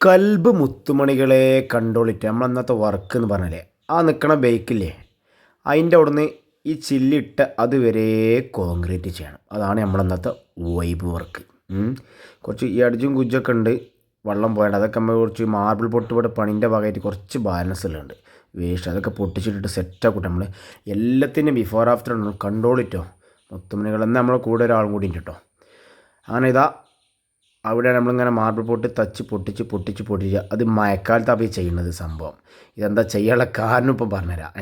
കൽബ് മുത്തുമണികളെ കണ്ടോളിട്ട് നമ്മൾ അന്നത്തെ വർക്ക് എന്ന് പറഞ്ഞാലേ ആ നിൽക്കണ ബൈക്കില്ലേ അതിൻ്റെ അവിടുന്ന് ഈ ചില്ലിട്ട് അതുവരെ കോൺക്രീറ്റ് ചെയ്യണം. അതാണ് നമ്മളന്നത്തെ വൈബ് വർക്ക്. കുറച്ച് ഈ അടിച്ചും കുജ്ജൊക്കെ ഉണ്ട്, വെള്ളം പോയത് അതൊക്കെ നമ്മൾ കുറച്ച് മാർബിൾ പൊട്ട് ഇവിടെ പണിൻ്റെ ഭാഗമായിട്ട് കുറച്ച് ബാലൻസ് എല്ലാം ഉണ്ട്, വേസ്റ്റ് അതൊക്കെ പൊട്ടിച്ചിട്ടിട്ട് സെറ്റാക്കൂട്ടെ. നമ്മൾ എല്ലാത്തിനും ബിഫോർ ആഫ്റ്റർ കണ്ടോളിട്ടോ മുത്തുമണികൾ എന്ന് നമ്മളെ കൂടെ ഒരാളും കൂടി ഉണ്ട് കേട്ടോ. അങ്ങനെ ഇതാ അവിടെ നമ്മളിങ്ങനെ മാർബിൾ പൊട്ട് തച്ച് പൊട്ടിച്ച് അത് മഴക്കാലത്താണ് പോയി ചെയ്യുന്നത് സംഭവം. ഇതെന്താ ചെയ്യാനുള്ള കാരണം ഇപ്പം പറഞ്ഞുതരാം.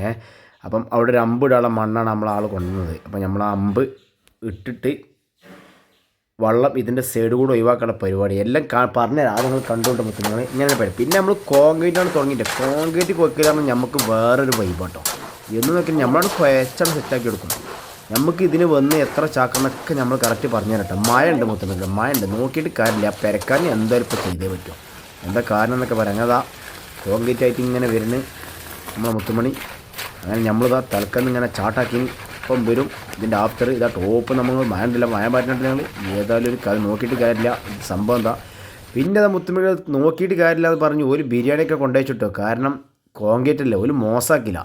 അപ്പം അവിടെ ഒരു അമ്പ് ഇടാനുള്ള മണ്ണാണ് നമ്മളാൾ കൊണ്ടുവന്നത്. അപ്പം നമ്മൾ ആ അമ്പ് ഇട്ടിട്ട് വെള്ളം ഇതിൻ്റെ സൈഡ് കൂടെ ഒഴിവാക്കാനുള്ള പരിപാടി എല്ലാം പറഞ്ഞുതരാം. അത് നിങ്ങൾ കണ്ടുകൊണ്ട് പറ്റുന്നത് ഇങ്ങനെ പറയും. പിന്നെ നമ്മൾ കോൺക്രീറ്റാണ് തുടങ്ങിയിട്ട് കോൺക്രീറ്റ് കൊയ്ക്കലാണ് നമുക്ക് വേറൊരു വൈബാട്ടോ. എന്ന് നോക്കി നമ്മളാണ് കുഴച്ചാണ് സെറ്റാക്കി എടുക്കുന്നത്. നമുക്ക് ഇതിന് വന്ന് എത്ര ചാക്കണമെന്നൊക്കെ നമ്മൾ കറക്റ്റ് പറഞ്ഞു തരട്ടെ. മഴ ഉണ്ട് മുത്തുമണികൾ, മഴ ഉണ്ട്, നോക്കിയിട്ട് കാര്യമില്ല. പെരക്കാൻ എന്തായാലും ഇപ്പോൾ ചെയ്തേ പറ്റുമോ, എന്താ കാരണം എന്നൊക്കെ പറയാം. അതാ കോൺക്രീറ്റ് ആയിട്ട് ഇങ്ങനെ വരുന്നു നമ്മളെ മുത്തുമണി. അങ്ങനെ നമ്മളിതാ തലക്കന്ന് ഇങ്ങനെ ചാട്ടാക്കി ഇപ്പം വരും. ഇതിൻ്റെ ആഫ്റ്റർ ഇതാ ടോപ്പ് നമ്മൾ മഴ ഉണ്ടല്ല, മഴ പറഞ്ഞിട്ട് ഞങ്ങൾ ഏതായാലും ഒരു കാര്യം നോക്കിയിട്ട് കാര്യമില്ല. സംഭവം എന്താ പിന്നെ അതാ മുത്തുമണികൾ നോക്കിയിട്ട് കാര്യമില്ല എന്ന് പറഞ്ഞു ഒരു ബിരിയാണിയൊക്കെ കൊണ്ടുവച്ചിട്ടോ. കാരണം കോൺക്രീറ്റ് അല്ലേ, ഒരു മോശമാക്കില്ല.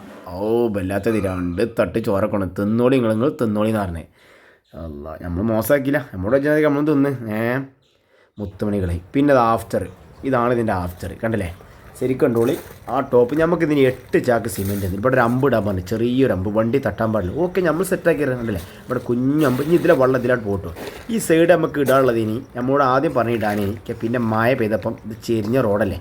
വല്ലാത്ത രണ്ട് തട്ട് ചോറക്കണം, തിന്നോളി നിങ്ങൾ തിന്നോളി എന്ന് പറഞ്ഞേ. അല്ല നമ്മൾ മോശമാക്കില്ല, നമ്മുടെ വെച്ചാൽ നമ്മൾ തിന്ന് മുത്തുമണികളെ. പിന്നെ അത് ആഫ്റ്റർ, ഇതാണ് ഇതിൻ്റെ ആഫ്റ്റർ കണ്ടല്ലേ, ശരിക്കും കണ്ടോളി. ആ ടോപ്പ് നമുക്ക് ഇതിന് 8 ചാക്ക് സിമെൻറ്റ് ഉണ്ട്. ഇവിടെ ഒരു അമ്പ് ഇടാൻ പറഞ്ഞു, ചെറിയൊരു അമ്പ്, വണ്ടി തട്ടാൻ പാടില്ല. ഓക്കെ നമ്മൾ സെറ്റാക്കി കണ്ടല്ലേ. ഇവിടെ കുഞ്ഞമ്പ് ഇനി ഇതിലെ വെള്ളം ഇതിലായിട്ട് പോട്ടോ. ഈ സൈഡ് നമുക്ക് ഇടാനുള്ളത് ഇനി നമ്മോട് ആദ്യം പറഞ്ഞിടാൻ എനിക്ക്. പിന്നെ മഴ പെയ്തപ്പം ഇത് ചെരിഞ്ഞ റോഡല്ലേ,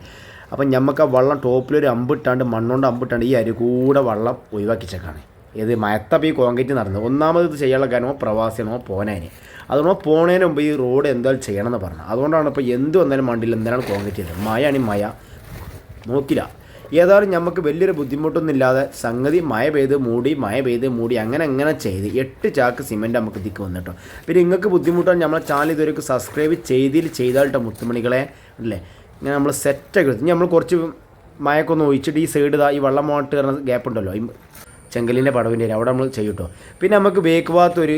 അപ്പം നമുക്ക് ആ വെള്ളം ടോപ്പിലൊരു അമ്പിട്ടാണ്ട് മണ്ണുകൊണ്ട് അമ്പിട്ടാണ്ട് ഈ അരി കൂടെ വെള്ളം ഒഴിവാക്കിച്ചേക്കാണ്. ഏത് മയത്തപ്പം ഈ കോൺക്രീറ്റ് നടന്നത്. ഒന്നാമത് ഇത് ചെയ്യാനുള്ള കാരണമോ പ്രവാസിയാണോ പോനേനെ, അതുകൊണ്ടോ പോണേന് മുമ്പ് ഈ റോഡ് എന്തായാലും ചെയ്യണമെന്ന് പറഞ്ഞു. അതുകൊണ്ടാണ് ഇപ്പോൾ എന്ത് വന്നാലും വണ്ടിയിൽ എന്താണ് കോൺക്രീറ്റ് ചെയ്തത്. മഴയാണ് മഴ നോക്കില്ല. ഏതായാലും നമുക്ക് വലിയൊരു ബുദ്ധിമുട്ടൊന്നും ഇല്ലാതെ സംഗതി മഴ പെയ്ത് മൂടി അങ്ങനെ ചെയ്ത് 8 ചാക്ക് സിമെൻറ്റ് നമുക്ക് ഇതിക്ക് വന്നിട്ടോ. പിന്നെ നിങ്ങൾക്ക് ബുദ്ധിമുട്ടാണ് നമ്മളെ ചാനൽ ഇതുവരെ സബ്സ്ക്രൈബ് ചെയ്താലിട്ടോ മുത്തുമണികളെ അല്ലേ. ഇങ്ങനെ നമ്മൾ സെറ്റാക്കി എടുത്തു. നമ്മൾ കുറച്ച് മഴക്കൊന്ന് ഒഴിച്ചിട്ട് ഈ സൈഡ് ഇതാ ഈ വെള്ളം മോട്ട് കയറുന്ന ഗ്യാപ്പ് ഉണ്ടല്ലോ ഈ ചെങ്കലിൻ്റെ പടവിൻ്റെ അവിടെ നമ്മൾ ചെയ്യൂട്ടോ. പിന്നെ നമുക്ക് ബേക്ക് ഭാഗത്ത് ഒരു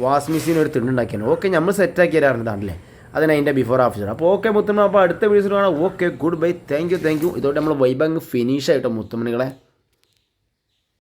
വാഷ് മെഷീൻ ഒരു തിണ്ടുണ്ടാക്കിയാണ്. ഓക്കെ നമ്മൾ സെറ്റാക്കി തരാറുണ്ടാണല്ലേ, അതിന് അതിൻ്റെ ബിഫോർ ആഫ്റ്റർ. അപ്പോൾ ഓക്കെ മുത്തുമണി, അപ്പോൾ അടുത്ത വീഡിയോസിൽ കാണാം. Okay good bye, thank you. ഇതോടെ നമ്മൾ വൈബ് അങ്ങ് ഫിനിഷ് ആയിട്ടോ മുത്തുമണികളെ.